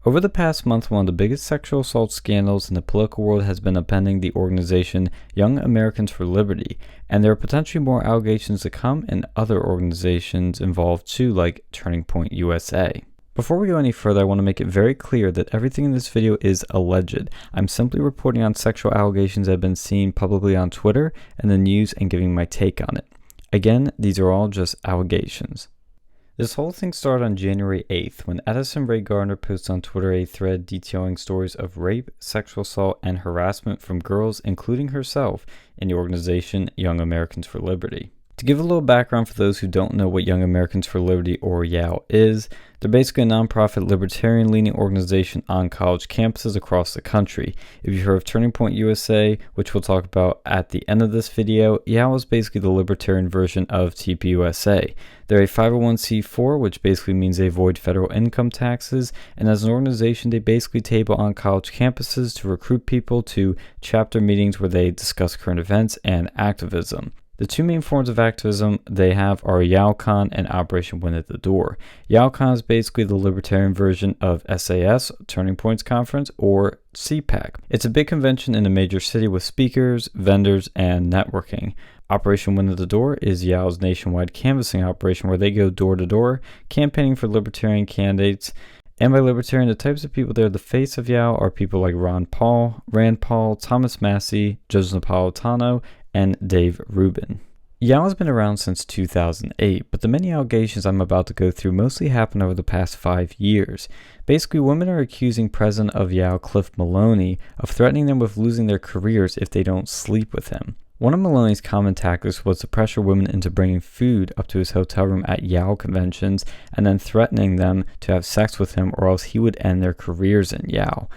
Over the past month, one of the biggest sexual assault scandals in the political world has been upending the organization Young Americans for Liberty, and there are potentially more allegations to come in other organizations involved too, like Turning Point USA. Before we go any further, I want to make it very clear that everything in this video is alleged. I'm simply reporting on sexual allegations that have been seen publicly on Twitter and the news and giving my take on it. Again, these are all just allegations. This whole thing started on January 8th when Addison Rae Gardner posted on Twitter a thread detailing stories of rape, sexual assault, and harassment from girls, including herself, in the organization Young Americans for Liberty. To give a little background for those who don't know what Young Americans for Liberty, or YAL, is, they're basically a nonprofit libertarian-leaning organization on college campuses across the country. If you've heard of Turning Point USA, which we'll talk about at the end of this video, YAL is basically the libertarian version of TPUSA. They're a 501c4, which basically means they avoid federal income taxes, and as an organization, they basically table on college campuses to recruit people to chapter meetings where they discuss current events and activism. The two main forms of activism they have are YALCon and Operation Win at the Door. YALCon is basically the libertarian version of SAS, Turning Point's conference, or CPAC. It's a big convention in a major city with speakers, vendors, and networking. Operation Win at the Door is YAL's nationwide canvassing operation where they go door to door, campaigning for libertarian candidates. And by libertarian, the types of people that are the face of YAL are people like Ron Paul, Rand Paul, Thomas Massie, Joseph Napolitano, and Dave Rubin. YAL has been around since 2008, but the many allegations I'm about to go through mostly happened over the past 5 years. Basically, women are accusing President of YAL Cliff Maloney of threatening them with losing their careers if they don't sleep with him. One of Maloney's common tactics was to pressure women into bringing food up to his hotel room at YAL conventions and then threatening them to have sex with him or else he would end their careers in YAL.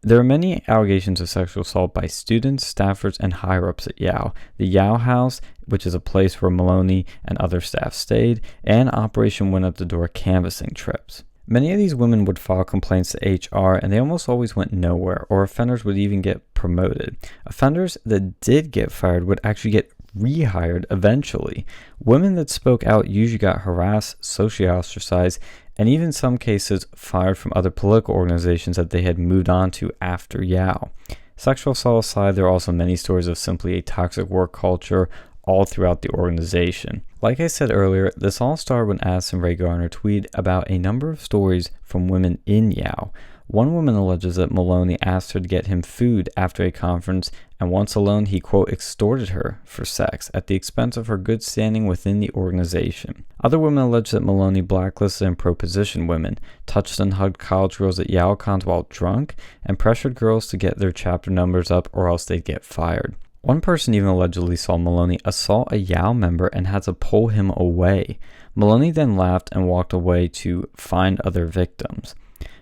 There are many allegations of sexual assault by students, staffers, and higher-ups at YAL. The YAL House, which is a place where Maloney and other staff stayed, and Operation Win at the Door canvassing trips. Many of these women would file complaints to HR, and they almost always went nowhere, or offenders would even get promoted. Offenders that did get fired would actually get rehired eventually. Women that spoke out usually got harassed, socially ostracized, and even in some cases fired from other political organizations that they had moved on to after YAL. Sexual assault aside, there are also many stories of simply a toxic work culture all throughout the organization. Like I said earlier, this all started when Addison Rae Gardner tweeted about a number of stories from women in YAL. One woman alleges that Maloney asked her to get him food after a conference, and once alone he, quote, extorted her for sex at the expense of her good standing within the organization. Other women allege that Maloney blacklisted and propositioned women, touched and hugged college girls at YALCons while drunk, and pressured girls to get their chapter numbers up or else they'd get fired. One person even allegedly saw Maloney assault a YAL member and had to pull him away. Maloney then laughed and walked away to find other victims.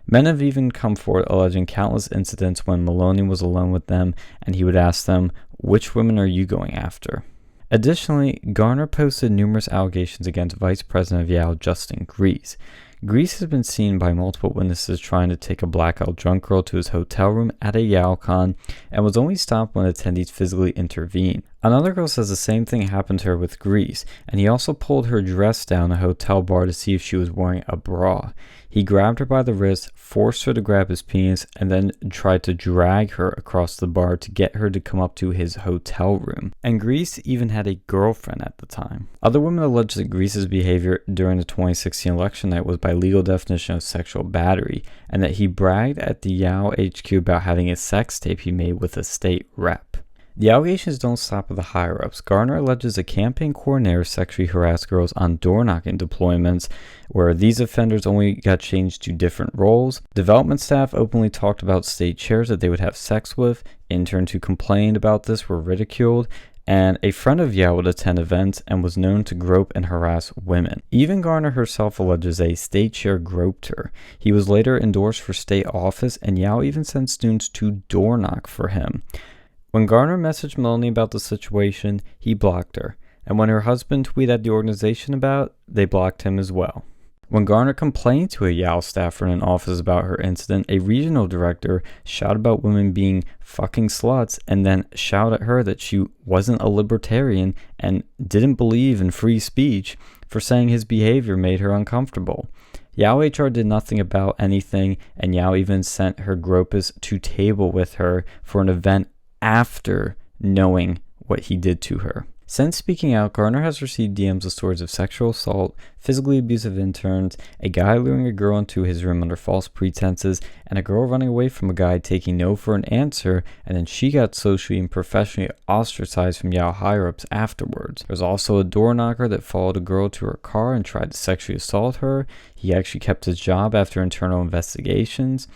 Men have even come forward alleging countless incidents when Maloney was alone with them and he would ask them, "Which women are you going after?" Additionally, Gardner posted numerous allegations against Vice President of YAL, Justin Grease. Grease has been seen by multiple witnesses trying to take a blackout drunk girl to his hotel room at a YALCon and was only stopped when attendees physically intervened. Another girl says the same thing happened to her with Grease, and he also pulled her dress down a hotel bar to see if she was wearing a bra. He grabbed her by the wrist, forced her to grab his penis, and then tried to drag her across the bar to get her to come up to his hotel room. And Grease even had a girlfriend at the time. Other women allege that Grease's behavior during the 2016 election night was by legal definition of sexual battery, and that he bragged at the YAL HQ about having a sex tape he made with a state rep. The allegations don't stop with the higher-ups. Gardner alleges a campaign coordinator sexually harassed girls on door-knocking deployments, where these offenders only got changed to different roles. Development staff openly talked about state chairs that they would have sex with. Interns who complained about this were ridiculed. And a friend of YAL would attend events and was known to grope and harass women. Even Gardner herself alleges a state chair groped her. He was later endorsed for state office, and YAL even sent students to door knock for him. When Gardner messaged Maloney about the situation, he blocked her, and when her husband tweeted at the organization about it, they blocked him as well. When Gardner complained to a YAL staffer in an office about her incident, a regional director shouted about women being fucking sluts and then shouted at her that she wasn't a libertarian and didn't believe in free speech for saying his behavior made her uncomfortable. YAL HR did nothing about anything, and YAL even sent her gropus to table with her for an event after knowing what he did to her. Since speaking out, Garner has received DMs with stories of sexual assault, physically abusive interns, a guy luring a girl into his room under false pretenses, and a girl running away from a guy taking no for an answer, and then she got socially and professionally ostracized from YAL higher-ups afterwards. There's also a door knocker that followed a girl to her car and tried to sexually assault her. He actually kept his job after internal investigations.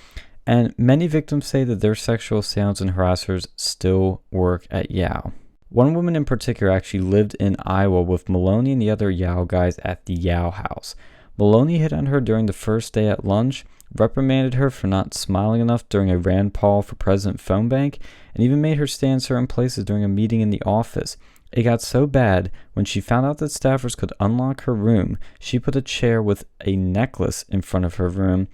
And many victims say that their sexual assailants and harassers still work at YAL. One woman in particular actually lived in Iowa with Maloney and the other YAL guys at the YAL house. Maloney hit on her during the first day at lunch, reprimanded her for not smiling enough during a Rand Paul for President phone bank, and even made her stand certain places during a meeting in the office. It got so bad, when she found out that staffers could unlock her room, she put a chair with a necklace in front of her room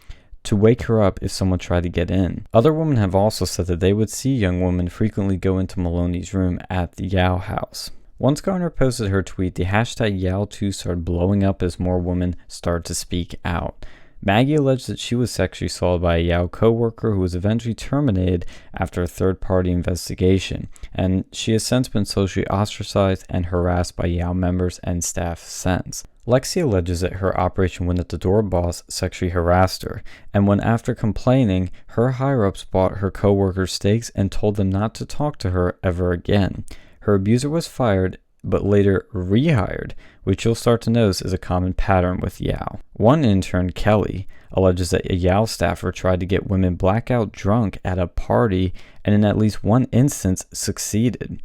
to wake her up if someone tried to get in. Other women have also said that they would see young women frequently go into Maloney's room at the YAL house. Once Garner posted her tweet, the hashtag YALtoo started blowing up as more women started to speak out. Maggie alleged that she was sexually assaulted by a YAL co-worker who was eventually terminated after a third-party investigation, and she has since been socially ostracized and harassed by YAL members and staff since. Lexi alleges that her Operation Win at the Door boss sexually harassed her, and when after complaining, her higher-ups bought her co-workers steaks and told them not to talk to her ever again. Her abuser was fired, but later rehired, which you'll start to notice is a common pattern with YAL. One intern, Kelly, alleges that a YAL staffer tried to get women blackout drunk at a party and in at least one instance succeeded.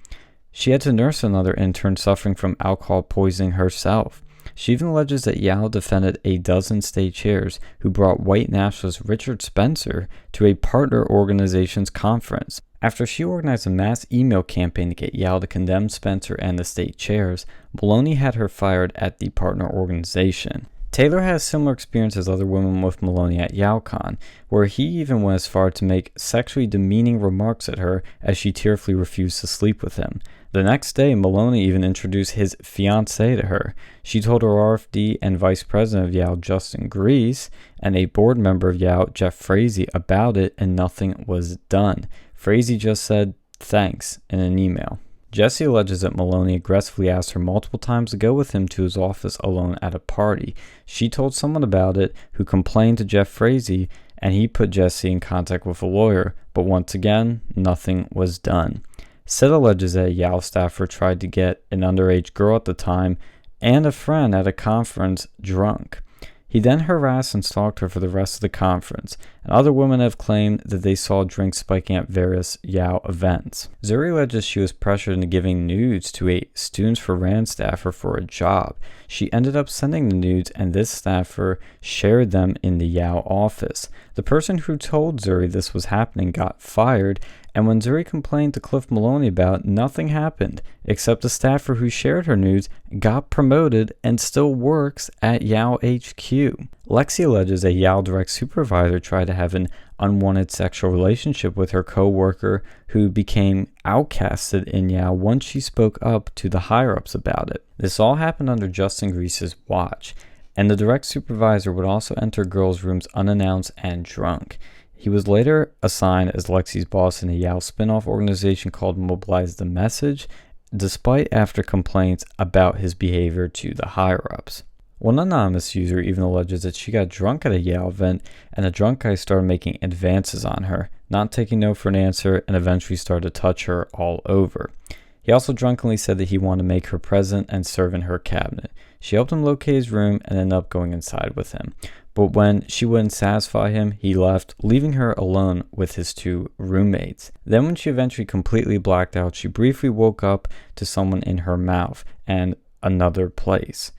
She had to nurse another intern suffering from alcohol poisoning herself. She even alleges that YAL defended a dozen state chairs who brought white nationalist Richard Spencer to a partner organization's conference. After she organized a mass email campaign to get YAL to condemn Spencer and the state chairs, Maloney had her fired at the partner organization. Taylor has similar experience as other women with Maloney at YALCon, where he even went as far to make sexually demeaning remarks at her as she tearfully refused to sleep with him. The next day, Maloney even introduced his fiancée to her. She told her RFD and Vice President of YAL, Justin Grease, and a board member of YAL, Jeff Frazee, about it, and nothing was done. Frazee just said, "Thanks," in an email. Jesse alleges that Maloney aggressively asked her multiple times to go with him to his office alone at a party. She told someone about it, who complained to Jeff Frazee, and he put Jesse in contact with a lawyer, but once again, nothing was done. Sid alleges that a YAL staffer tried to get an underage girl at the time and a friend at a conference drunk. He then harassed and stalked her for the rest of the conference, and other women have claimed that they saw drinks spiking at various YAL events. Zuri alleges she was pressured into giving nudes to a Students for Rand staffer for a job. She ended up sending the nudes, and this staffer shared them in the YAL office. The person who told Zuri this was happening got fired, and when Zuri complained to Cliff Maloney about it, nothing happened, except the staffer who shared her nudes got promoted and still works at YAL HQ. Lexi alleges a YAL direct supervisor tried to have an unwanted sexual relationship with her co-worker who became outcasted in YAL once she spoke up to the higher-ups about it. This all happened under Justin Grease's watch, and the direct supervisor would also enter girls' rooms unannounced and drunk. He was later assigned as Lexi's boss in a YAL spin-off organization called Mobilize the Message, despite after complaints about his behavior to the higher-ups. One anonymous user even alleges that she got drunk at a YAL event, and a drunk guy started making advances on her, not taking no for an answer, and eventually started to touch her all over. He also drunkenly said that he wanted to make her president and serve in her cabinet. She helped him locate his room and ended up going inside with him. But when she wouldn't satisfy him, he left, leaving her alone with his two roommates. Then when she eventually completely blacked out, she briefly woke up to someone in her mouth and another place.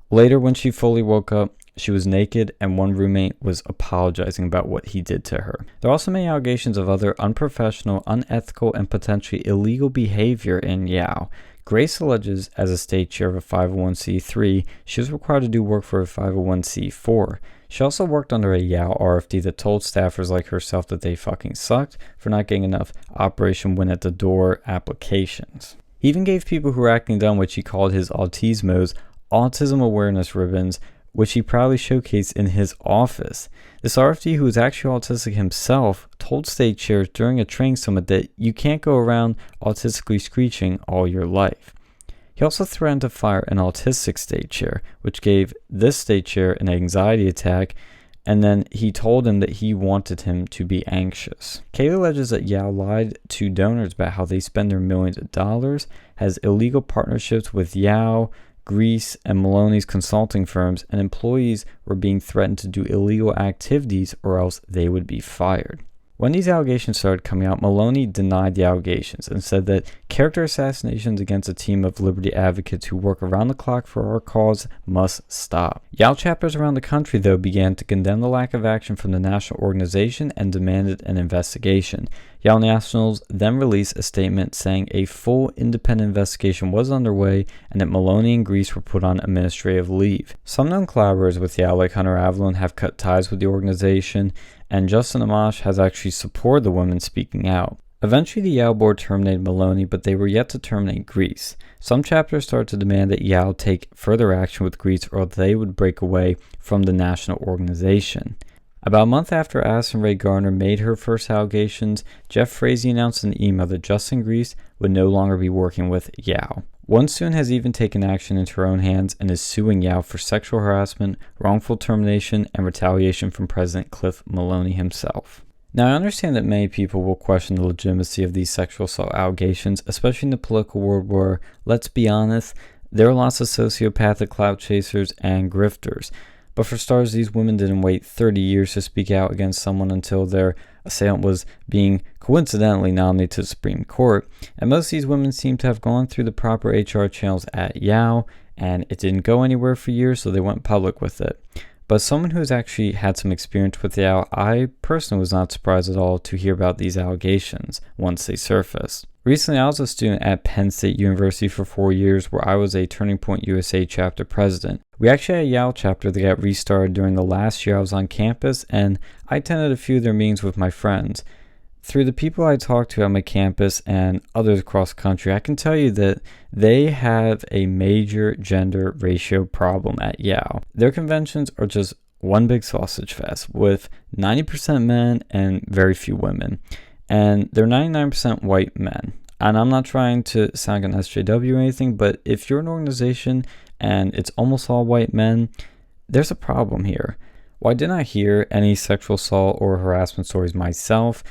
Later, when she fully woke up, she was naked, and one roommate was apologizing about what he did to her. There are also many allegations of other unprofessional, unethical, and potentially illegal behavior in YAL. Grace alleges, as a state chair of a 501c3, she was required to do work for a 501c4. She also worked under a YAL RFD that told staffers like herself that they fucking sucked for not getting enough Operation Win at the Door applications. He even gave people who were acting dumb what he called his autismos autism awareness ribbons, which he proudly showcased in his office. This RFD, who is actually autistic himself, told state chairs during a training summit that you can't go around autistically screeching all your life. He also threatened to fire an autistic state chair, which gave this state chair an anxiety attack, and then he told him that he wanted him to be anxious. Kaylee alleges that YAL lied to donors about how they spend their millions of dollars, has illegal partnerships with YAL, Greece, and Maloney's consulting firms, and employees were being threatened to do illegal activities or else they would be fired. When these allegations started coming out, Maloney denied the allegations and said that character assassinations against a team of liberty advocates who work around the clock for our cause must stop. YAL chapters around the country, though, began to condemn the lack of action from the national organization and demanded an investigation. YAL Nationals then released a statement saying a full independent investigation was underway and that Maloney and Greece were put on administrative leave. Some known collaborators with YAL, like Hunter Avalon, have cut ties with the organization, and Justin Amash has actually supported the women speaking out. Eventually, the YAL board terminated Maloney, but they were yet to terminate Greece. Some chapters started to demand that YAL take further action with Greece or they would break away from the national organization. About a month after Addison Rae Gardner made her first allegations, Jeff Frazee announced in an email that Justin Greece would no longer be working with YAL. One student has even taken action into her own hands and is suing YAL for sexual harassment, wrongful termination, and retaliation from President Cliff Maloney himself. Now, I understand that many people will question the legitimacy of these sexual assault allegations, especially in the political world where, let's be honest, there are lots of sociopathic clout chasers and grifters. But for starters, these women didn't wait 30 years to speak out against someone until their assailant was being coincidentally nominated to the Supreme Court. And most of these women seem to have gone through the proper HR channels at YAL, and it didn't go anywhere for years, so they went public with it. But as someone who's actually had some experience with YAL, I personally was not surprised at all to hear about these allegations once they surfaced. Recently, I was a student at Penn State University for 4 years, where I was a Turning Point USA chapter president. We actually had a YAL chapter that got restarted during the last year I was on campus, and I attended a few of their meetings with my friends. Through the people I talked to on my campus and others across the country, I can tell you that they have a major gender ratio problem at YAL. Their conventions are just one big sausage fest with 90% men and very few women. And they're 99% white men. And I'm not trying to sound like an SJW or anything, but if you're an organization and it's almost all white men, there's a problem here. While I did not hear any sexual assault or harassment stories myself,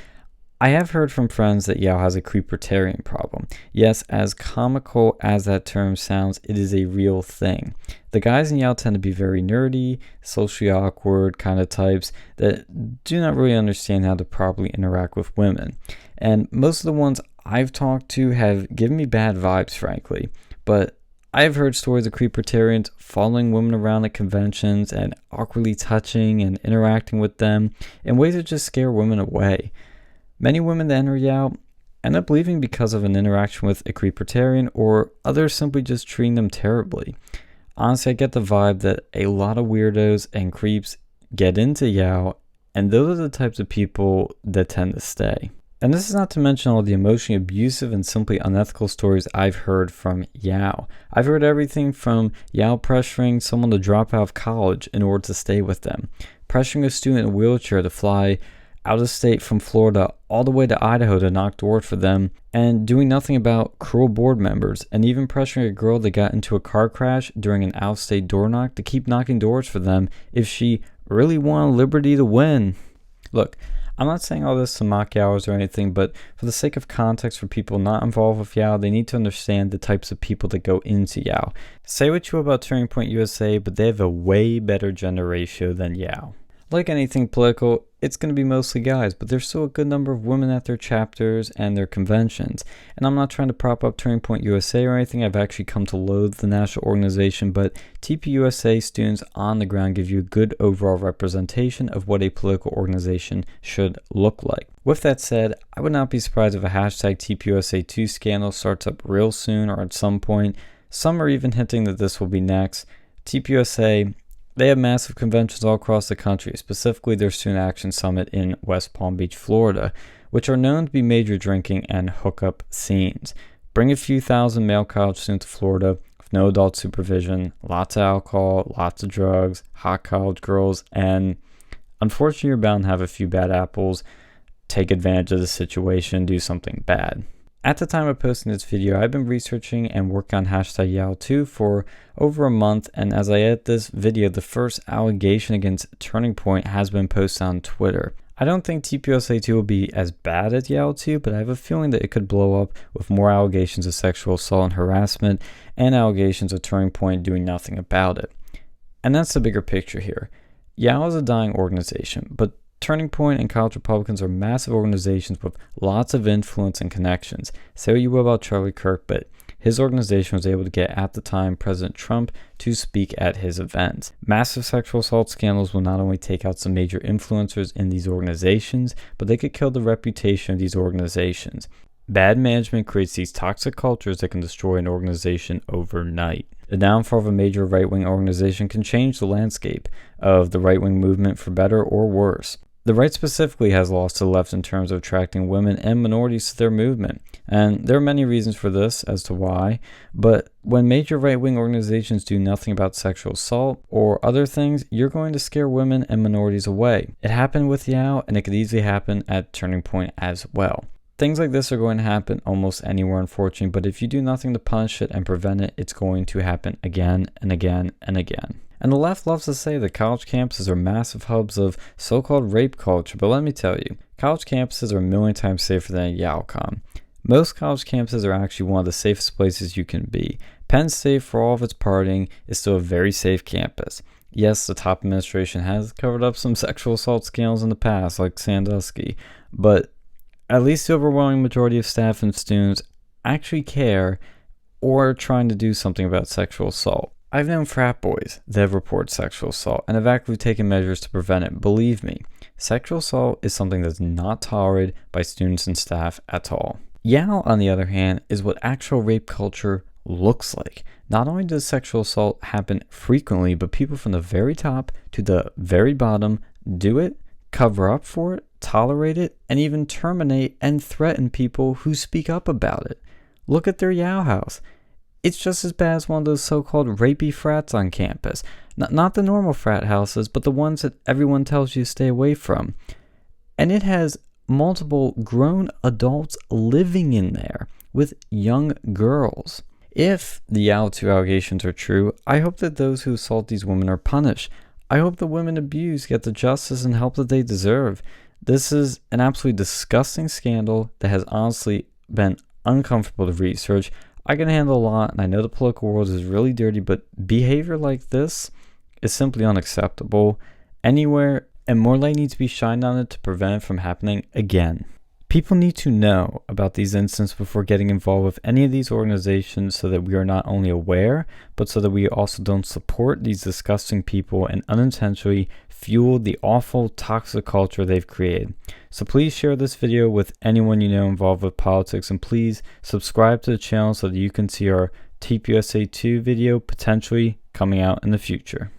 I have heard from friends that YAL has a creepertarian problem. Yes, as comical as that term sounds, it is a real thing. The guys in YAL tend to be very nerdy, socially awkward kind of types that do not really understand how to properly interact with women. And most of the ones I've talked to have given me bad vibes, frankly. But I've heard stories of creepertarians following women around at conventions and awkwardly touching and interacting with them in ways that just scare women away. Many women that enter YAL end up leaving because of an interaction with a creepertarian, or others simply just treating them terribly. Honestly, I get the vibe that a lot of weirdos and creeps get into YAL, and those are the types of people that tend to stay. And this is not to mention all the emotionally abusive and simply unethical stories I've heard from YAL. I've heard everything from YAL pressuring someone to drop out of college in order to stay with them, pressuring a student in a wheelchair to fly out of state from Florida all the way to Idaho to knock doors for them, and doing nothing about cruel board members, and even pressuring a girl that got into a car crash during an out-of-state door knock to keep knocking doors for them if she really wanted liberty to win. Look, I'm not saying all this to mock YALers or anything, but for the sake of context for people not involved with YAL, they need to understand the types of people that go into YAL. Say what you will about Turning Point USA, but they have a way better gender ratio than YAL. Like anything political, it's going to be mostly guys, but there's still a good number of women at their chapters and their conventions. And I'm not trying to prop up Turning Point USA or anything. I've actually come to loathe the national organization, but TPUSA students on the ground give you a good overall representation of what a political organization should look like. With that said, I would not be surprised if a hashtag TPUSA2 scandal starts up real soon or at some point. Some are even hinting that this will be next. TPUSA, they have massive conventions all across the country, specifically their Student Action Summit in West Palm Beach, Florida, which are known to be major drinking and hookup scenes. Bring a few thousand male college students to Florida, with no adult supervision, lots of alcohol, lots of drugs, hot college girls, and unfortunately you're bound to have a few bad apples take advantage of the situation, do something bad. At the time of posting this video, I've been researching and working on hashtag YALtoo for over a month, and as I edit this video, the first allegation against Turning Point has been posted on Twitter. I don't think TPUSA2 will be as bad as YALtoo, but I have a feeling that it could blow up with more allegations of sexual assault and harassment and allegations of Turning Point doing nothing about it. And that's the bigger picture here. YAL is a dying organization, but Turning Point and college Republicans are massive organizations with lots of influence and connections. Say what you will about Charlie Kirk, but his organization was able to get, at the time, President Trump to speak at his events. Massive sexual assault scandals will not only take out some major influencers in these organizations, but they could kill the reputation of these organizations. Bad management creates these toxic cultures that can destroy an organization overnight. The downfall of a major right-wing organization can change the landscape of the right-wing movement for better or worse. The right specifically has lost to the left in terms of attracting women and minorities to their movement, and there are many reasons for this as to why, but when major right-wing organizations do nothing about sexual assault or other things, you're going to scare women and minorities away. It happened with YAL, and it could easily happen at Turning Point as well. Things like this are going to happen almost anywhere, unfortunately, but if you do nothing to punish it and prevent it, it's going to happen again and again and again. And the left loves to say that college campuses are massive hubs of so-called rape culture, but let me tell you, college campuses are a million times safer than a YALcom. Most college campuses are actually one of the safest places you can be. Penn State, for all of its partying, is still a very safe campus. Yes, the top administration has covered up some sexual assault scandals in the past, like Sandusky, but at least the overwhelming majority of staff and students actually care or are trying to do something about sexual assault. I've known frat boys that have reported sexual assault and have actively taken measures to prevent it. Believe me, sexual assault is something that's not tolerated by students and staff at all. YAL, on the other hand, is what actual rape culture looks like. Not only does sexual assault happen frequently, but people from the very top to the very bottom do it, cover up for it, tolerate it, and even terminate and threaten people who speak up about it. Look at their YAL house. It's just as bad as one of those so-called rapey frats on campus. Not the normal frat houses, but the ones that everyone tells you to stay away from. And it has multiple grown adults living in there with young girls. If the YALtoo allegations are true, I hope that those who assault these women are punished. I hope the women abused get the justice and help that they deserve. This is an absolutely disgusting scandal that has honestly been uncomfortable to research. I can handle a lot, and I know the political world is really dirty, but behavior like this is simply unacceptable anywhere, and more light needs to be shined on it to prevent it from happening again. People need to know about these incidents before getting involved with any of these organizations so that we are not only aware, but so that we also don't support these disgusting people and unintentionally fuel the awful toxic culture they've created. So please share this video with anyone you know involved with politics, and please subscribe to the channel so that you can see our TPUSA2 video potentially coming out in the future.